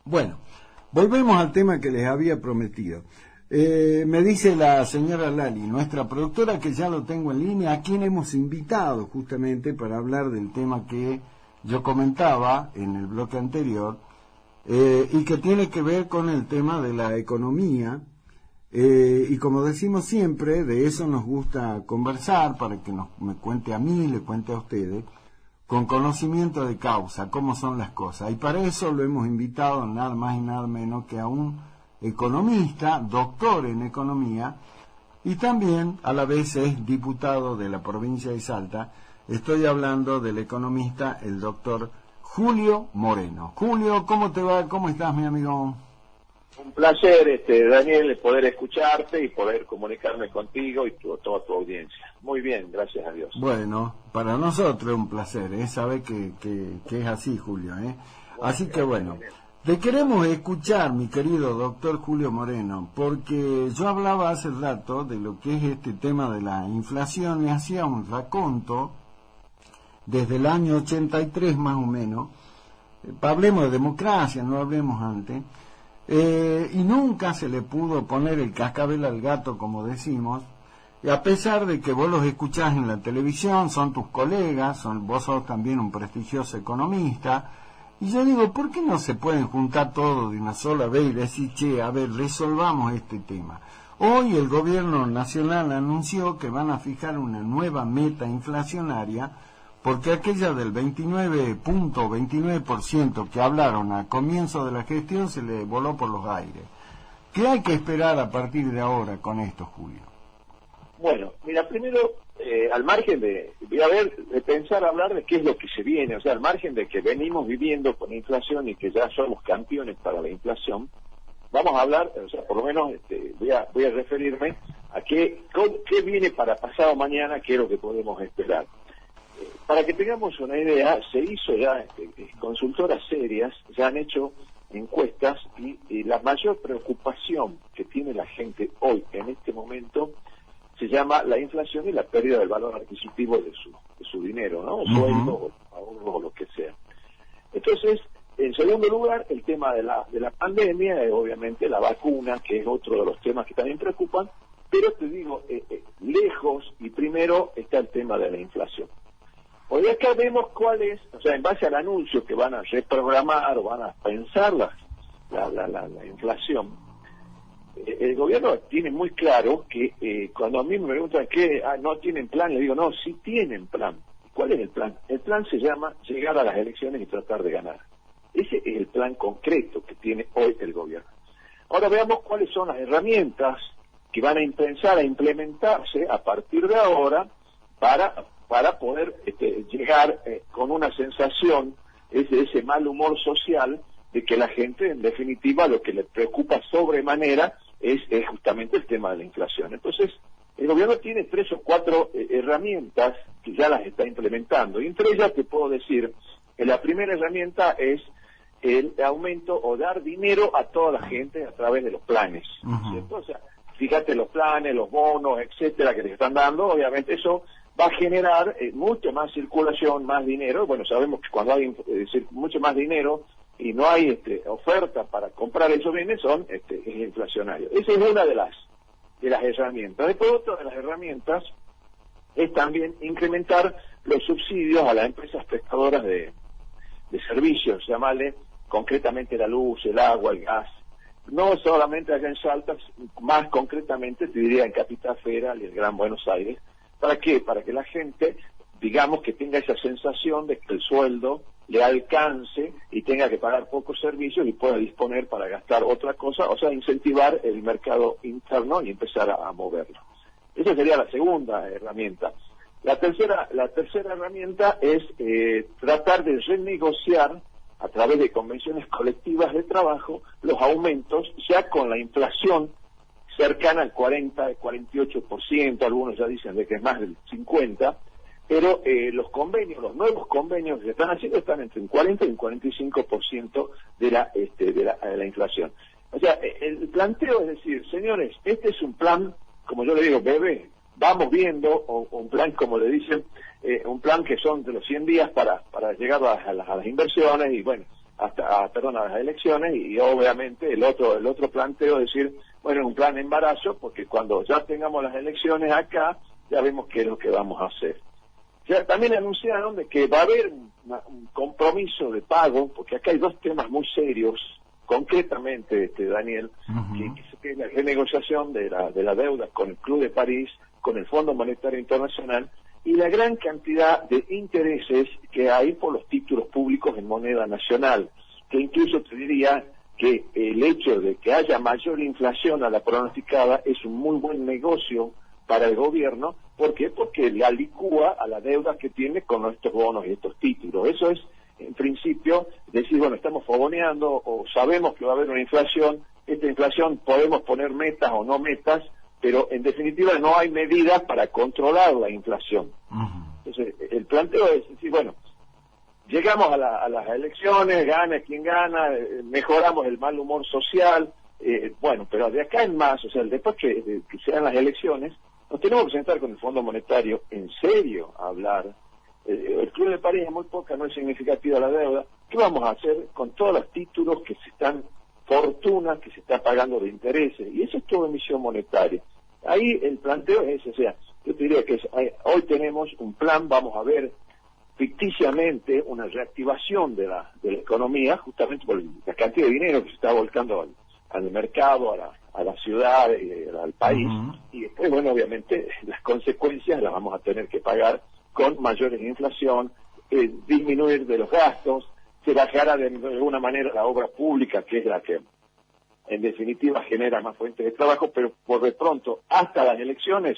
Bueno, volvemos al tema que les había prometido. Me dice la señora Lali, nuestra productora, que ya lo tengo en línea, a quien hemos invitado justamente para hablar del tema que yo comentaba en el bloque anterior, y que tiene que ver con el tema de la economía, y como decimos siempre, de eso nos gusta conversar para que me cuente a mí, le cuente a ustedes, con conocimiento de causa, cómo son las cosas. Y para eso lo hemos invitado nada más y nada menos que a un economista, doctor en economía, y también a la vez es diputado de la provincia de Salta. Estoy hablando del economista, el doctor Julio Moreno. Julio, ¿cómo te va? ¿Cómo estás, mi amigo? Un placer, Daniel, poder escucharte y poder comunicarme contigo y toda tu audiencia. Muy bien, gracias a Dios. Bueno, para nosotros es un placer, sabe que es así, Julio, Bueno, así que bueno, te queremos escuchar, mi querido doctor Julio Moreno, porque yo hablaba hace rato de lo que es este tema de la inflación, y hacía un raconto desde el año 83 más o menos. Hablemos de democracia, no hablemos antes. Y nunca se le pudo poner el cascabel al gato, como decimos, y a pesar de que vos los escuchás en la televisión, son tus colegas, vos sos también un prestigioso economista, y yo digo, ¿por qué no se pueden juntar todos de una sola vez y decir, che, a ver, resolvamos este tema? Hoy el gobierno nacional anunció que van a fijar una nueva meta inflacionaria, porque aquella del 29.29% que hablaron al comienzo de la gestión se le voló por los aires. ¿Qué hay que esperar a partir de ahora con esto, Julio? Bueno, mira, primero, al margen de pensar, hablar de qué es lo que se viene, o sea, al margen de que venimos viviendo con inflación y que ya somos campeones para la inflación, vamos a hablar, o sea, por lo menos voy a referirme a qué viene para pasado mañana, qué es lo que podemos esperar. Para que tengamos una idea, se hizo ya, consultoras serias ya han hecho encuestas y la mayor preocupación que tiene la gente hoy, en este momento, se llama la inflación y la pérdida del valor adquisitivo de su dinero, ¿no? Sueldo, ahorro o lo que sea. Entonces, en segundo lugar, el tema de la pandemia, obviamente la vacuna, que es otro de los temas que también preocupan, pero te digo, lejos y primero está el tema de la inflación. Hoy acá vemos cuál es, o sea, en base al anuncio que van a reprogramar o van a pensar la inflación, el gobierno tiene muy claro que cuando a mí me preguntan que no tienen plan, le digo, no, sí tienen plan. ¿Cuál es el plan? El plan se llama llegar a las elecciones y tratar de ganar. Ese es el plan concreto que tiene hoy el gobierno. Ahora veamos cuáles son las herramientas que van a empezar a implementarse a partir de ahora para poder llegar con una sensación, ese mal humor social, de que la gente, en definitiva, lo que le preocupa sobremanera es justamente el tema de la inflación. Entonces, el gobierno tiene 3 o 4 herramientas que ya las está implementando, y entre ellas te puedo decir que la primera herramienta es el aumento o dar dinero a toda la gente a través de los planes, ¿cierto? O sea, fíjate, los planes, los bonos, etcétera, que les están dando, obviamente eso va a generar mucho más circulación, más dinero. Bueno, sabemos que cuando hay mucho más dinero y no hay oferta para comprar esos bienes, es inflacionario. Esa es una de las herramientas. Después, otra de las herramientas es también incrementar los subsidios a las empresas prestadoras de servicios, llamarle concretamente la luz, el agua, el gas. No solamente allá en Salta, más concretamente te diría en Capital Federal y el Gran Buenos Aires. ¿Para qué? Para que la gente, digamos, que tenga esa sensación de que el sueldo le alcance y tenga que pagar pocos servicios y pueda disponer para gastar otra cosa, o sea, incentivar el mercado interno y empezar a moverlo. Esa sería la segunda herramienta. La tercera herramienta es tratar de renegociar a través de convenciones colectivas de trabajo los aumentos, ya con la inflación cercana al 48%, algunos ya dicen de que es más del 50%, pero los nuevos convenios que se están haciendo están entre un 40 y un 45% de la inflación. O sea, el planteo es decir, señores, este es un plan, como yo le digo, bebé, vamos viendo, o un plan, como le dicen, un plan que son de los 100 días para llegar a las inversiones, y bueno, a las elecciones, y obviamente el otro planteo es decir, bueno, un plan embarazo, porque cuando ya tengamos las elecciones acá, ya vemos qué es lo que vamos a hacer. Ya también anunciaron de que va a haber un compromiso de pago, porque acá hay dos temas muy serios, concretamente, Daniel, que es la renegociación de la deuda con el Club de París, con el Fondo Monetario Internacional, y la gran cantidad de intereses que hay por los títulos públicos en moneda nacional, que incluso te diría que el hecho de que haya mayor inflación a la pronosticada es un muy buen negocio para el gobierno. ¿Por qué? Porque la licúa a la deuda que tiene con estos bonos y estos títulos. Eso es, en principio, decir, bueno, estamos fogoneando o sabemos que va a haber una inflación. Esta inflación podemos poner metas o no metas, pero en definitiva no hay medidas para controlar la inflación. Entonces, el planteo es decir, bueno, llegamos a las elecciones, gana quien gana, mejoramos el mal humor social, bueno, pero de acá en más, o sea, después que sean las elecciones, nos tenemos que sentar con el Fondo Monetario en serio a hablar. El Club de París es muy poca, no es significativa la deuda. ¿Qué vamos a hacer con todos los títulos que se están, fortunas que se está pagando de intereses? Y eso es todo emisión monetaria. Ahí el planteo es ese, o sea, yo te diría que hoy tenemos un plan, vamos a ver ficticiamente una reactivación de la economía, justamente por la cantidad de dinero que se está volcando al mercado, a la ciudad, al país, y después, bueno, obviamente las consecuencias las vamos a tener que pagar con mayores inflación, disminuir de los gastos, se bajará de alguna manera la obra pública, que es la que en definitiva genera más fuentes de trabajo, pero por de pronto hasta las elecciones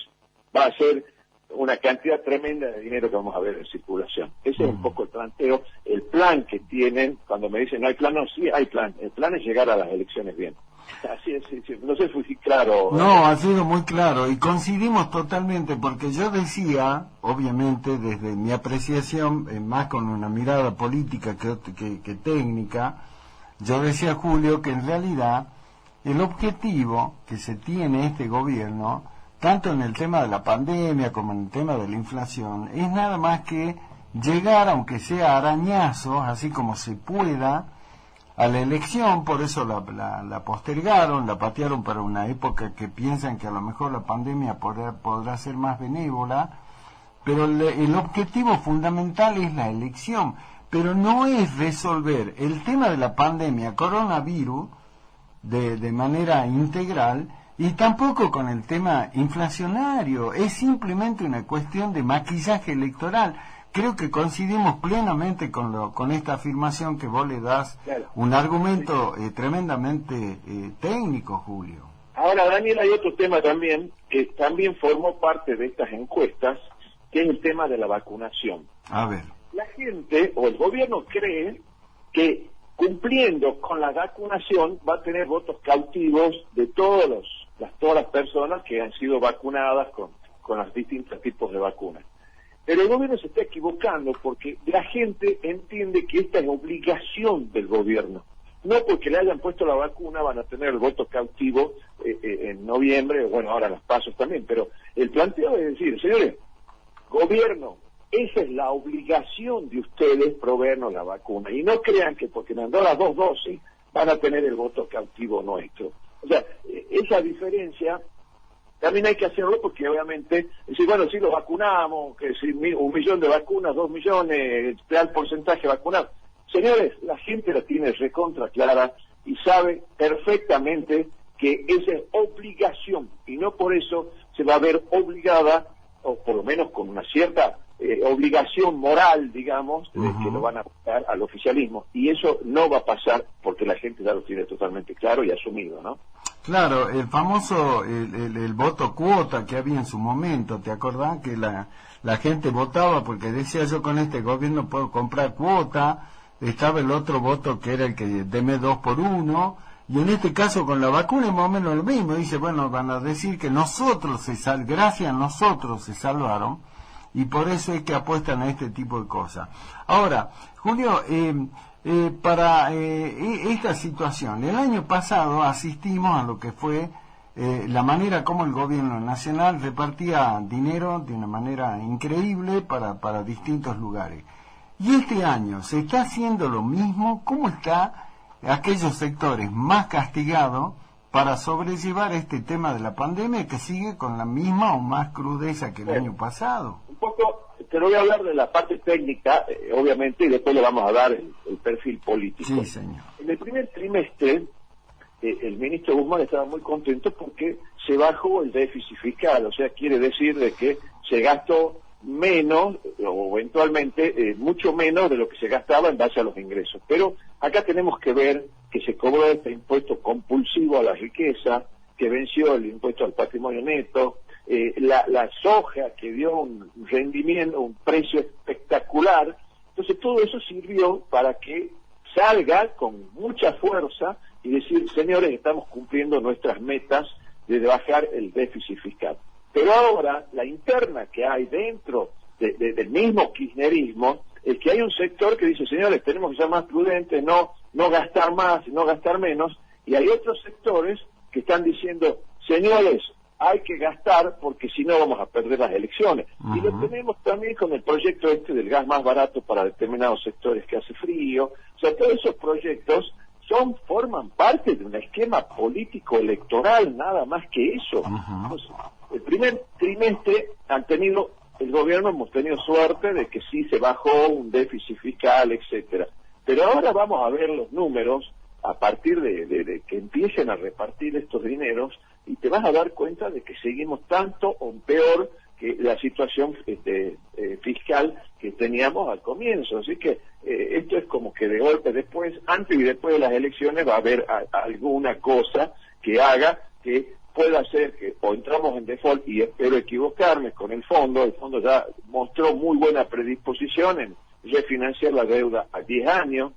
va a ser una cantidad tremenda de dinero que vamos a ver en circulación. Ese es un poco el planteo, el plan que tienen. Cuando me dicen no hay plan, no, sí hay plan. El plan es llegar a las elecciones bien. Así es, sí, no sé si fui claro. No, ha sido muy claro y coincidimos totalmente, porque yo decía, obviamente desde mi apreciación, más con una mirada política que técnica, yo decía, Julio, que en realidad el objetivo que se tiene este gobierno, tanto en el tema de la pandemia como en el tema de la inflación, es nada más que llegar, aunque sea a arañazos, así como se pueda, a la elección. Por eso la postergaron, la patearon para una época que piensan que a lo mejor la pandemia podrá ser más benévola, pero el objetivo fundamental es la elección, pero no es resolver el tema de la pandemia, coronavirus, de manera integral, y tampoco con el tema inflacionario. Es simplemente una cuestión de maquillaje electoral. Creo que coincidimos plenamente con esta afirmación que vos le das, claro, un argumento tremendamente técnico, Julio. Ahora, Daniel, hay otro tema también que también formó parte de estas encuestas, que es el tema de la vacunación. A ver. La gente o el gobierno cree que cumpliendo con la vacunación va a tener votos cautivos de todas las personas que han sido vacunadas con los distintos tipos de vacunas. Pero el gobierno se está equivocando, porque la gente entiende que esta es obligación del gobierno. No porque le hayan puesto la vacuna van a tener el voto cautivo en noviembre, bueno, ahora los pasos también, pero el planteo es decir, señores, gobierno, esa es la obligación de ustedes, proveernos la vacuna. Y no crean que porque mandó las 2 dosis van a tener el voto cautivo nuestro. O sea, esa diferencia también hay que hacerlo, porque obviamente, decir, bueno, si lo vacunamos, que si 1 millón de vacunas, 2 millones, tal porcentaje vacunado. Señores, la gente la tiene recontra clara y sabe perfectamente que esa es obligación, y no por eso se va a ver obligada, o por lo menos con una cierta obligación moral, digamos, de que lo van a aplicar al oficialismo. Y eso no va a pasar, porque la gente ya lo tiene totalmente claro y asumido, ¿no? Claro, el famoso, el voto cuota que había en su momento, ¿te acordás? Que la gente votaba porque decía, yo con este gobierno puedo comprar cuota. Estaba el otro voto que era el que deme 2 por 1, y en este caso con la vacuna es más o menos lo mismo. Dice, bueno, van a decir que gracias a nosotros se salvaron, y por eso es que apuestan a este tipo de cosas. Ahora, Julio, para esta situación, el año pasado asistimos a lo que fue la manera como el gobierno nacional repartía dinero de una manera increíble para distintos lugares. Y este año, ¿se está haciendo lo mismo? ¿Cómo está aquellos sectores más castigados para sobrellevar este tema de la pandemia que sigue con la misma o más crudeza que el año pasado? Un poco, te lo voy a hablar de la parte técnica, obviamente, y después le vamos a dar el perfil político. Sí, señor. En el primer trimestre, el ministro Guzmán estaba muy contento porque se bajó el déficit fiscal, o sea, quiere decir de que se gastó menos, o eventualmente mucho menos de lo que se gastaba en base a los ingresos. Pero acá tenemos que ver que se cobró este impuesto compulsivo a la riqueza, que venció el impuesto al patrimonio neto, la soja que dio un rendimiento, un precio espectacular. Entonces todo eso sirvió para que salga con mucha fuerza y decir, señores, estamos cumpliendo nuestras metas de bajar el déficit fiscal. Pero ahora, la interna que hay dentro del mismo kirchnerismo, es que hay un sector que dice, señores, tenemos que ser más prudentes, no gastar más, no gastar menos, y hay otros sectores que están diciendo, señores, hay que gastar porque si no vamos a perder las elecciones. Uh-huh. Y lo tenemos también con el proyecto del gas más barato para determinados sectores que hace frío. O sea, todos esos proyectos forman parte de un esquema político electoral, nada más que eso. Uh-huh. Entonces, el primer trimestre el gobierno hemos tenido suerte de que sí se bajó un déficit fiscal, etcétera. Pero ahora vamos a ver los números a partir de que empiecen a repartir estos dineros y te vas a dar cuenta de que seguimos tanto o peor que la situación fiscal que teníamos al comienzo. Así que esto es como que de golpe después, antes y después de las elecciones va a haber alguna cosa que haga que pueda hacer que o entramos en default, y espero equivocarme con el fondo ya mostró muy buena predisposición en refinanciar la deuda a 10 años,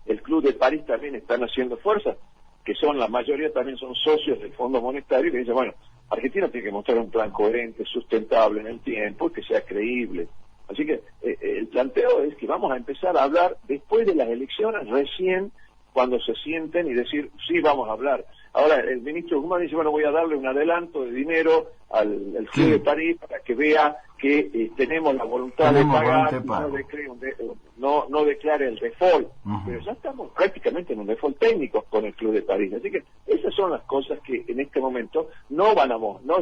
el Club de París también están haciendo fuerza, que son la mayoría también son socios del Fondo Monetario, que dicen, bueno, Argentina tiene que mostrar un plan coherente, sustentable en el tiempo, que sea creíble. Así que el planteo es que vamos a empezar a hablar después de las elecciones, recién cuando se sienten y decir, sí, vamos a hablar. Ahora, el ministro Guzmán dice, bueno, voy a darle un adelanto de dinero al Club de París para que vea que tenemos la voluntad de pagar, no declare el default. Uh-huh. Pero ya estamos prácticamente en un default técnico con el Club de París. Así que esas son las cosas que en este momento no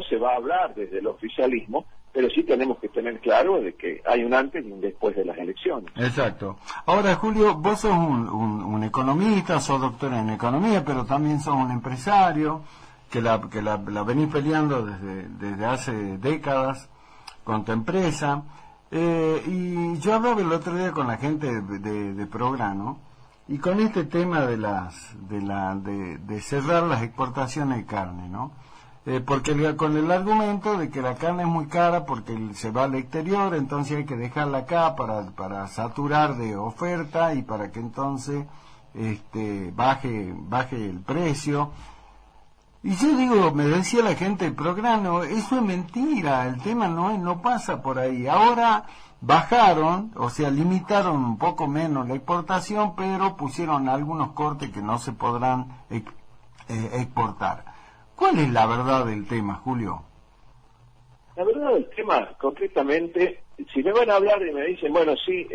se va a hablar desde el oficialismo, pero sí tenemos que tener claro de que hay un antes y un después de las elecciones. Exacto. Ahora, Julio, vos sos un economista, sos doctor en economía, pero también sos un empresario que la venís peleando desde hace décadas con tu empresa. Y yo hablaba el otro día con la gente de Prograno, y con este tema de cerrar las exportaciones de carne, ¿no? Porque con el argumento de que la carne es muy cara porque se va al exterior, entonces hay que dejarla acá para saturar de oferta y para que entonces baje el precio. Y yo digo, me decía la gente del Prograno, eso es mentira, el tema no pasa por ahí. Ahora bajaron, o sea, limitaron un poco menos la exportación, pero pusieron algunos cortes que no se podrán exportar. ¿Cuál es la verdad del tema, Julio? La verdad del tema, concretamente, si me van a hablar y me dicen, bueno, sí,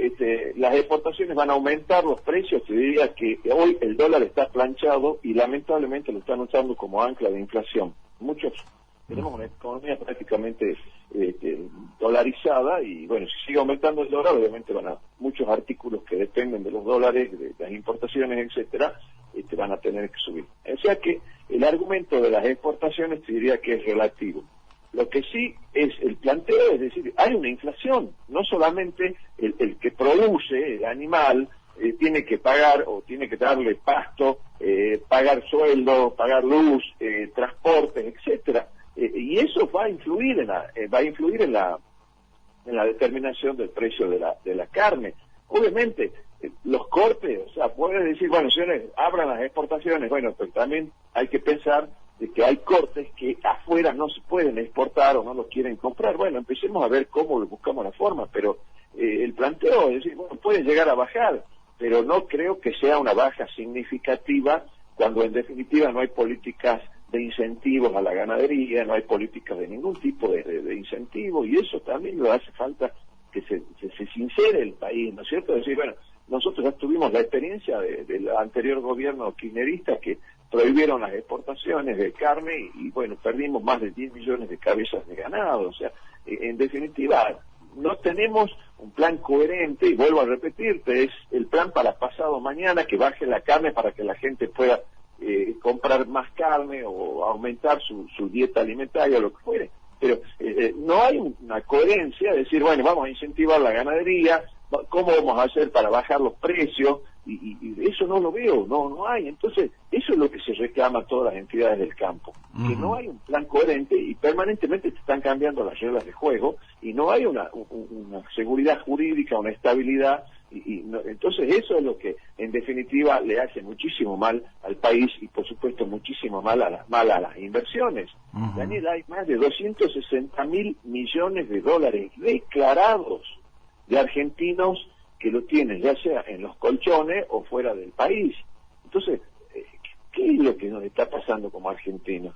las exportaciones van a aumentar los precios, te diría que hoy el dólar está planchado y lamentablemente lo están usando como ancla de inflación. Muchos tenemos una economía prácticamente dolarizada y, bueno, si sigue aumentando el dólar, obviamente muchos artículos que dependen de los dólares, de las importaciones, etcétera, van a tener que subir. O sea que el argumento de las exportaciones te diría que es relativo. Lo que sí es el planteo, es decir, hay una inflación, no solamente el que produce el animal tiene que pagar o tiene que darle pasto, pagar sueldo, pagar luz, transportes, etcétera, y eso va a influir en la determinación del precio de la carne. Obviamente, los cortes, o sea, puedes decir, bueno, señores, abran las exportaciones, bueno, pero también hay que pensar de que hay cortes que afuera no se pueden exportar o no los quieren comprar. Bueno, empecemos a ver cómo buscamos la forma, pero el planteo es decir, bueno, puede llegar a bajar, pero no creo que sea una baja significativa cuando en definitiva no hay políticas de incentivos a la ganadería, no hay políticas de ningún tipo de incentivo, y eso también lo hace falta se sincere el país, ¿no es cierto? Decir, bueno, nosotros ya tuvimos la experiencia del anterior gobierno kirchnerista que prohibieron las exportaciones de carne y bueno, perdimos más de 10 millones de cabezas de ganado. O sea, en definitiva, no tenemos un plan coherente, y vuelvo a repetirte, es el plan para pasado mañana, que baje la carne para que la gente pueda comprar más carne o aumentar su dieta alimentaria o lo que fuere. Pero no hay una coherencia de decir, bueno, vamos a incentivar la ganadería, ¿cómo vamos a hacer para bajar los precios? Y eso no lo veo, no hay. Entonces, eso es lo que se reclama a todas las entidades del campo, que no hay un plan coherente y permanentemente se están cambiando las reglas de juego y no hay una seguridad jurídica, una estabilidad. Entonces eso es lo que en definitiva le hace muchísimo mal al país y por supuesto muchísimo mal a las inversiones. Daniel, hay más de 260.000 millones de dólares declarados de argentinos que lo tienen ya sea en los colchones o fuera del país. Entonces, ¿qué es lo que nos está pasando como argentinos?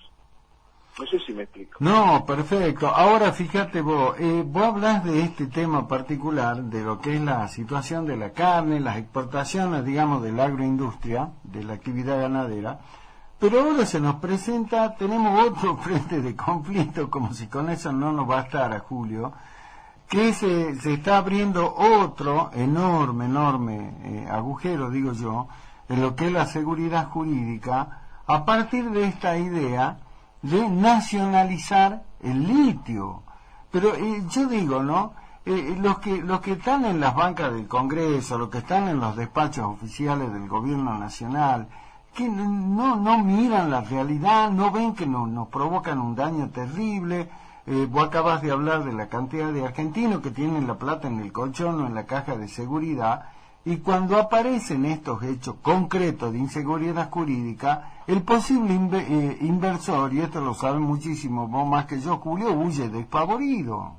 No sé si me explico. No, perfecto. Ahora fíjate vos hablas de este tema particular, de lo que es la situación de la carne, las exportaciones, digamos, de la agroindustria, de la actividad ganadera, pero ahora se nos presenta, tenemos otro frente de conflicto, como si con eso no nos bastara, Julio, que se está abriendo otro enorme agujero, digo yo, en lo que es la seguridad jurídica, a partir de esta idea de nacionalizar el litio. Pero yo digo, ¿no? Los que están en las bancas del Congreso, los que están en los despachos oficiales del gobierno nacional, que no miran la realidad, no ven que nos provocan un daño terrible. Vos acabas de hablar de la cantidad de argentinos que tienen la plata en el colchón o en la caja de seguridad, y cuando aparecen estos hechos concretos de inseguridad jurídica, el posible inversor, y esto lo sabe muchísimo vos más que yo, Julio, huye despavorido.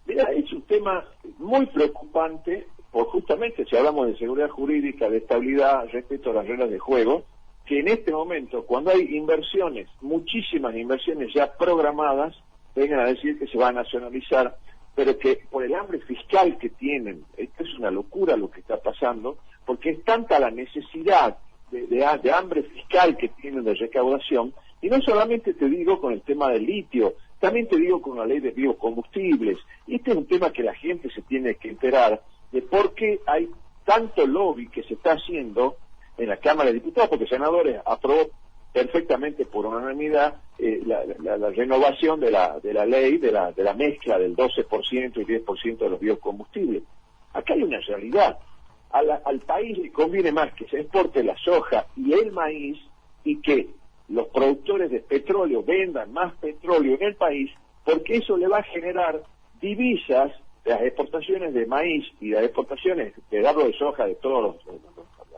Mira, es un tema muy preocupante, por justamente si hablamos de seguridad jurídica, de estabilidad, respecto a las reglas de juego, que en este momento, cuando hay inversiones, muchísimas inversiones ya programadas, vengan a decir que se va a nacionalizar, pero que por el hambre fiscal que tienen, esto es una locura lo que está pasando, porque es tanta la necesidad de hambre fiscal que tienen de recaudación, y no solamente te digo con el tema del litio, también te digo con la ley de biocombustibles, y este es un tema que la gente se tiene que enterar de por qué hay tanto lobby que se está haciendo en la Cámara de Diputados, porque senadores aprobó perfectamente por unanimidad la renovación de la ley de la mezcla del 12% y 10% de los biocombustibles. Acá hay una realidad. Al país le conviene más que se exporte la soja y el maíz y que los productores de petróleo vendan más petróleo en el país, porque eso le va a generar divisas de las exportaciones de maíz y de las exportaciones de grano de soja de todos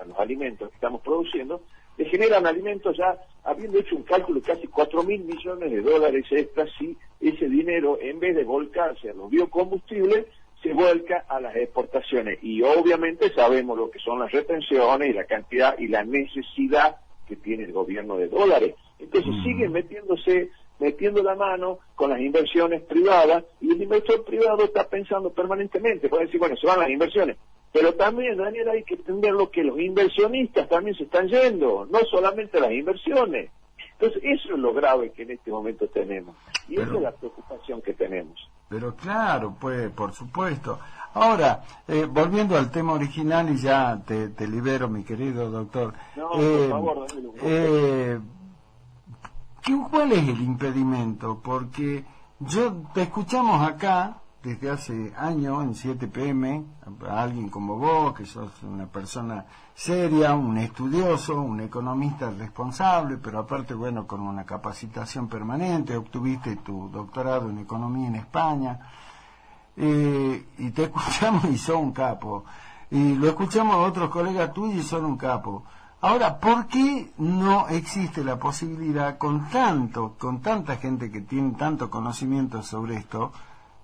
los alimentos que estamos produciendo, le generan alimentos ya, habiendo hecho un cálculo de casi 4.000 millones de dólares extras, si ese dinero, en vez de volcarse a los biocombustibles, se vuelca a las exportaciones. Y obviamente sabemos lo que son las retenciones y la cantidad y la necesidad que tiene el gobierno de dólares. Entonces siguen metiendo la mano con las inversiones privadas, y el inversor privado está pensando permanentemente, puede decir, bueno, se van las inversiones, pero también, Daniel, hay que entenderlo que los inversionistas también se están yendo, no solamente las inversiones. Entonces eso es lo grave que en este momento tenemos, y esa es la preocupación que tenemos. Pero claro, pues, por supuesto. Ahora, volviendo al tema original, y ya te libero, mi querido doctor. No, por favor, Daniel. ¿Cuál es el impedimento? Porque te escuchamos acá desde hace años en 7PM, a alguien como vos, que sos una persona seria, un estudioso, un economista responsable, pero aparte, bueno, con una capacitación permanente, obtuviste tu doctorado en economía en España, y te escuchamos y sos un capo, y lo escuchamos a otros colegas tuyos y son un capo. Ahora, ¿por qué no existe la posibilidad, con tanta gente que tiene tanto conocimiento sobre esto,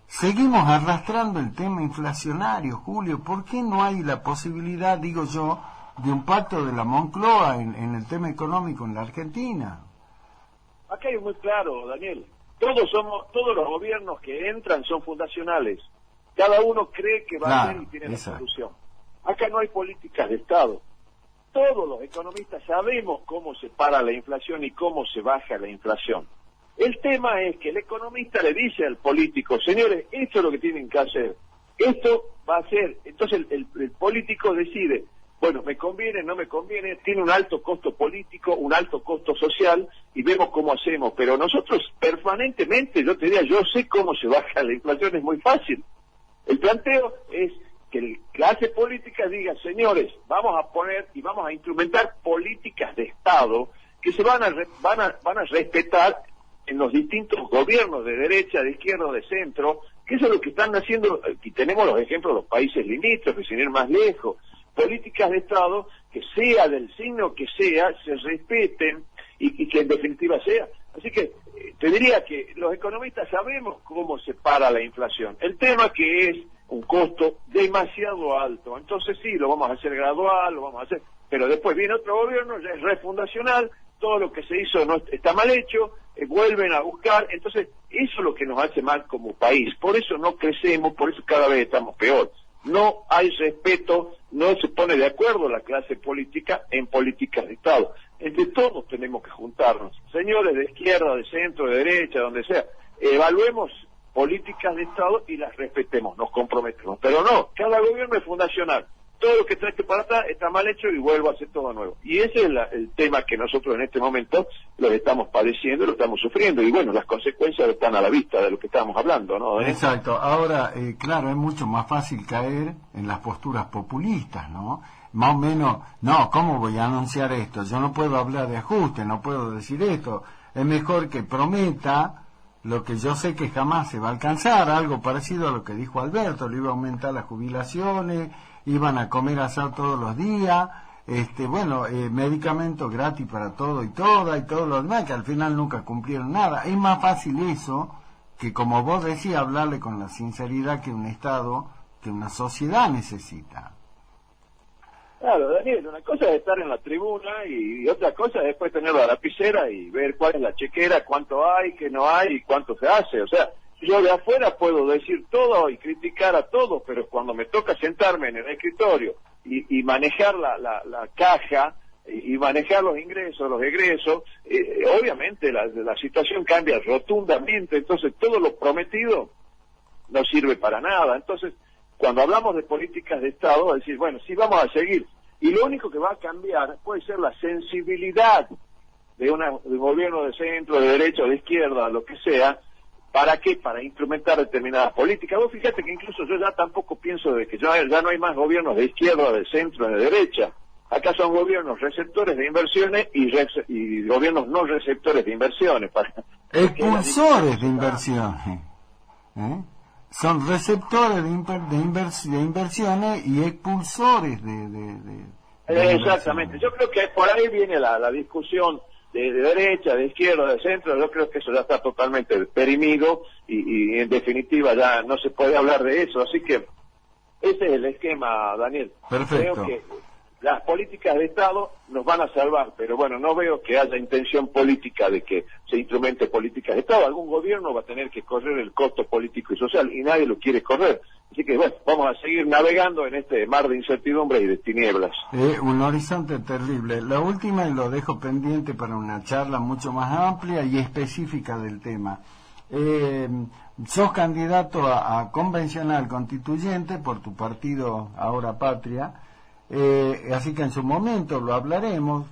seguimos arrastrando el tema inflacionario, Julio? ¿Por qué no hay la posibilidad, digo yo, de un pacto de la Moncloa en el tema económico en la Argentina? Acá es muy claro, Daniel. Todos los gobiernos que entran son fundacionales. Cada uno cree que va a ser y tiene la exacto. solución. Acá no hay políticas de Estado. Todos los economistas sabemos cómo se para la inflación y cómo se baja la inflación. El tema es que el economista le dice al político, señores, esto es lo que tienen que hacer, esto va a ser. Entonces el político decide, bueno, me conviene, no me conviene, tiene un alto costo político, un alto costo social, y vemos cómo hacemos. Pero nosotros permanentemente, yo te diría, yo sé cómo se baja la inflación, es muy fácil. El planteo es que la clase política diga, señores, vamos a poner y vamos a instrumentar políticas de Estado que se van a respetar en los distintos gobiernos de derecha, de izquierda, de centro, que eso es lo que están haciendo, y tenemos los ejemplos de los países limítrofes, sin ir más lejos, políticas de Estado que sea del signo que sea, se respeten y que en definitiva sea. Así que te diría que los economistas sabemos cómo se para la inflación. El tema que es un costo demasiado alto, entonces sí, lo vamos a hacer gradual, lo vamos a hacer, pero después viene otro gobierno, ya es refundacional, todo lo que se hizo no está mal hecho, vuelven a buscar, entonces eso es lo que nos hace mal como país, por eso no crecemos, por eso cada vez estamos peor. No hay respeto, no se pone de acuerdo la clase política en políticas de Estado. Entre todos tenemos que juntarnos, señores de izquierda, de centro, de derecha, donde sea, evaluemos políticas de Estado y las respetemos, nos comprometemos. Pero no, cada gobierno es fundacional. Todo lo que trae para atrás está mal hecho y vuelvo a hacer todo nuevo. Y ese es el tema que nosotros en este momento lo estamos padeciendo, lo estamos sufriendo. Y bueno, las consecuencias están a la vista de lo que estábamos hablando, ¿no? Exacto. Ahora, claro, es mucho más fácil caer en las posturas populistas, ¿no? Más o menos, no, ¿cómo voy a anunciar esto? Yo no puedo hablar de ajuste, no puedo decir esto. Es mejor que prometa lo que yo sé que jamás se va a alcanzar, algo parecido a lo que dijo Alberto, le iba a aumentar las jubilaciones, iban a comer asado todos los días, medicamentos gratis para todo y toda y todo lo demás, que al final nunca cumplieron nada. Es más fácil eso que, como vos decías, hablarle con la sinceridad que un Estado, que una sociedad necesita. Claro, Daniel, una cosa es estar en la tribuna y otra cosa es después tener la lapicera y ver cuál es la chequera, cuánto hay, qué no hay y cuánto se hace. O sea, yo de afuera puedo decir todo y criticar a todos, pero cuando me toca sentarme en el escritorio y manejar la caja y manejar los ingresos, los egresos, obviamente la situación cambia rotundamente. Entonces todo lo prometido no sirve para nada. Entonces, cuando hablamos de políticas de Estado, es decir, bueno, sí vamos a seguir. Y lo único que va a cambiar puede ser la sensibilidad de un gobierno de centro, de derecha o de izquierda, lo que sea. ¿Para qué? Para instrumentar determinadas políticas. Vos fíjate que incluso yo ya tampoco pienso de que ya no hay más gobiernos de izquierda, de centro, de derecha. Acá son gobiernos receptores de inversiones y gobiernos no receptores de inversiones. Expulsores de inversiones. Son receptores de inversiones y expulsores de exactamente. Yo creo que por ahí viene la discusión de derecha, de izquierda, de centro. Yo creo que eso ya está totalmente perimido y en definitiva ya no se puede hablar de eso. Así que ese es el esquema, Daniel. Perfecto. Creo que las políticas de Estado nos van a salvar, pero bueno, no veo que haya intención política de que se instrumente políticas de Estado. Algún gobierno va a tener que correr el costo político y social y nadie lo quiere correr. Así que bueno, vamos a seguir navegando en este mar de incertidumbre y de tinieblas. Un horizonte terrible. La última, y lo dejo pendiente para una charla mucho más amplia y específica del tema. Sos candidato a convencional constituyente por tu partido Ahora Patria. Así que en su momento lo hablaremos,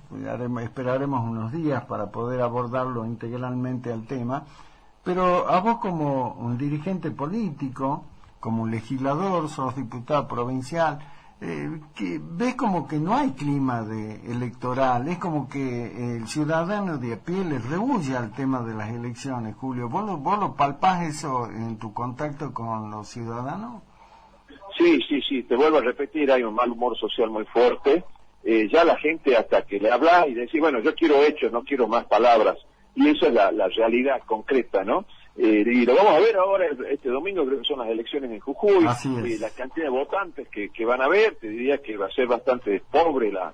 esperaremos unos días para poder abordarlo integralmente al tema, pero a vos como un dirigente político, como un legislador, sos diputado provincial, que ves como que no hay clima electoral, es como que el ciudadano de a pie le rehúye al tema de las elecciones, Julio. ¿Vos lo palpás eso en tu contacto con los ciudadanos? Sí, te vuelvo a repetir, hay un mal humor social muy fuerte. Ya la gente, hasta que le habla y decir, bueno, yo quiero hechos, no quiero más palabras, y eso es la realidad concreta, ¿no? Y lo vamos a ver ahora, este domingo creo que son las elecciones en Jujuy. Así es. La cantidad de votantes que van a ver, te diría que va a ser bastante pobre la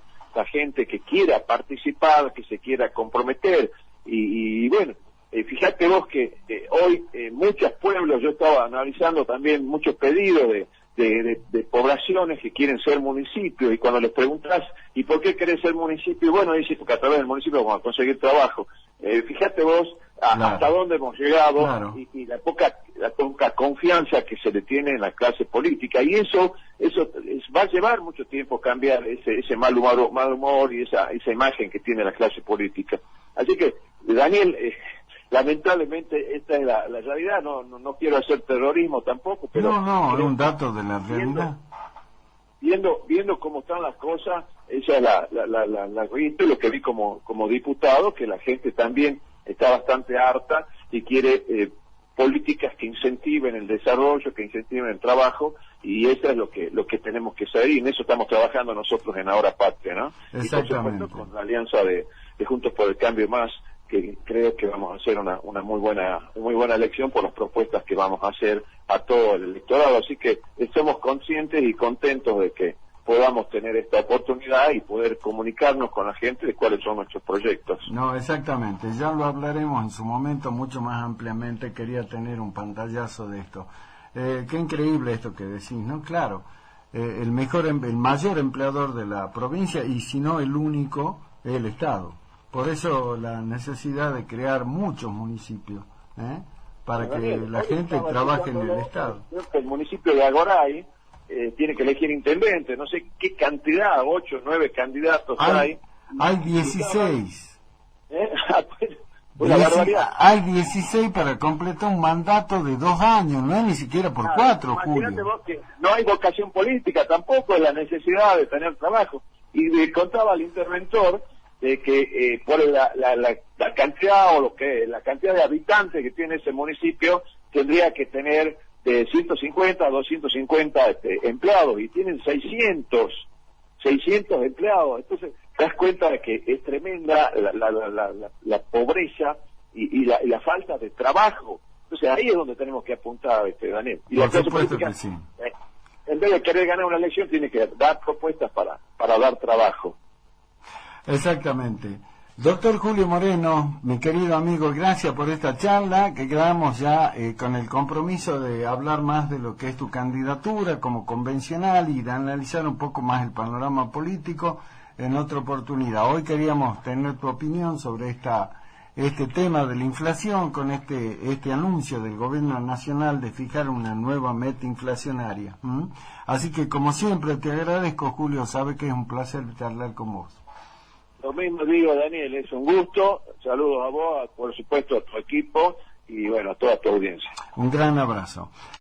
gente que quiera participar, que se quiera comprometer, y bueno, fíjate vos que hoy muchos pueblos, yo estaba analizando también muchos pedidos de poblaciones que quieren ser municipios, y cuando les preguntas ¿y por qué querés ser municipio? Bueno, dicen porque a través del municipio vamos a conseguir trabajo. Fíjate vos Claro. hasta dónde hemos llegado, Claro. y la poca confianza que se le tiene en la clase política, y eso va a llevar mucho tiempo cambiar ese mal humor y esa imagen que tiene la clase política. Así que, Daniel, lamentablemente esta es la realidad. No quiero hacer terrorismo tampoco, pero No, es un dato de la realidad. viendo cómo están las cosas, esa es lo que vi como diputado, que la gente también está bastante harta y quiere políticas que incentiven el desarrollo, que incentiven el trabajo, y eso es lo que tenemos que saber, y en eso estamos trabajando nosotros en Ahora Patria, ¿no? Y por supuesto con la alianza de Juntos por el Cambio Más, que creo que vamos a hacer una muy buena elección por las propuestas que vamos a hacer a todo el electorado. Así que estamos conscientes y contentos de que podamos tener esta oportunidad y poder comunicarnos con la gente de cuáles son nuestros proyectos. No, exactamente, ya lo hablaremos en su momento mucho más ampliamente. Quería tener un pantallazo de esto. Qué increíble esto que decís, ¿no? Claro, el mayor empleador de la provincia, y si no el único, es el Estado. Por eso la necesidad de crear muchos municipios, para que la gente trabaje en el Estado. El municipio de Agoray tiene que elegir intendente, no sé qué cantidad, 8 o 9 candidatos hay. Hay 16. Una barbaridad. Hay 16 para completar un mandato de 2 años, no es ni siquiera por 4, Imagínate Julio. vos que no hay vocación política tampoco, es la necesidad de tener trabajo. Y le contaba al interventor de que por la cantidad la cantidad de habitantes que tiene ese municipio, tendría que tener de 150 a 250 empleados, y tienen 600 empleados. Entonces te das cuenta de que es tremenda la pobreza y la falta de trabajo. Entonces ahí es donde tenemos que apuntar, Daniel. Y Por la clase supuesto política, que sí. En vez de querer ganar una elección, tiene que dar propuestas para dar trabajo. Exactamente. Doctor Julio Moreno, mi querido amigo, gracias por esta charla, que quedamos ya con el compromiso de hablar más de lo que es tu candidatura como convencional y de analizar un poco más el panorama político en otra oportunidad. Hoy queríamos tener tu opinión sobre este tema de la inflación, con este anuncio del gobierno nacional de fijar una nueva meta inflacionaria. Así que, como siempre, te agradezco, Julio, sabe que es un placer charlar con vos. Lo mismo digo, Daniel, es un gusto. Saludos a vos, por supuesto a tu equipo, y bueno, a toda tu audiencia. Un gran abrazo.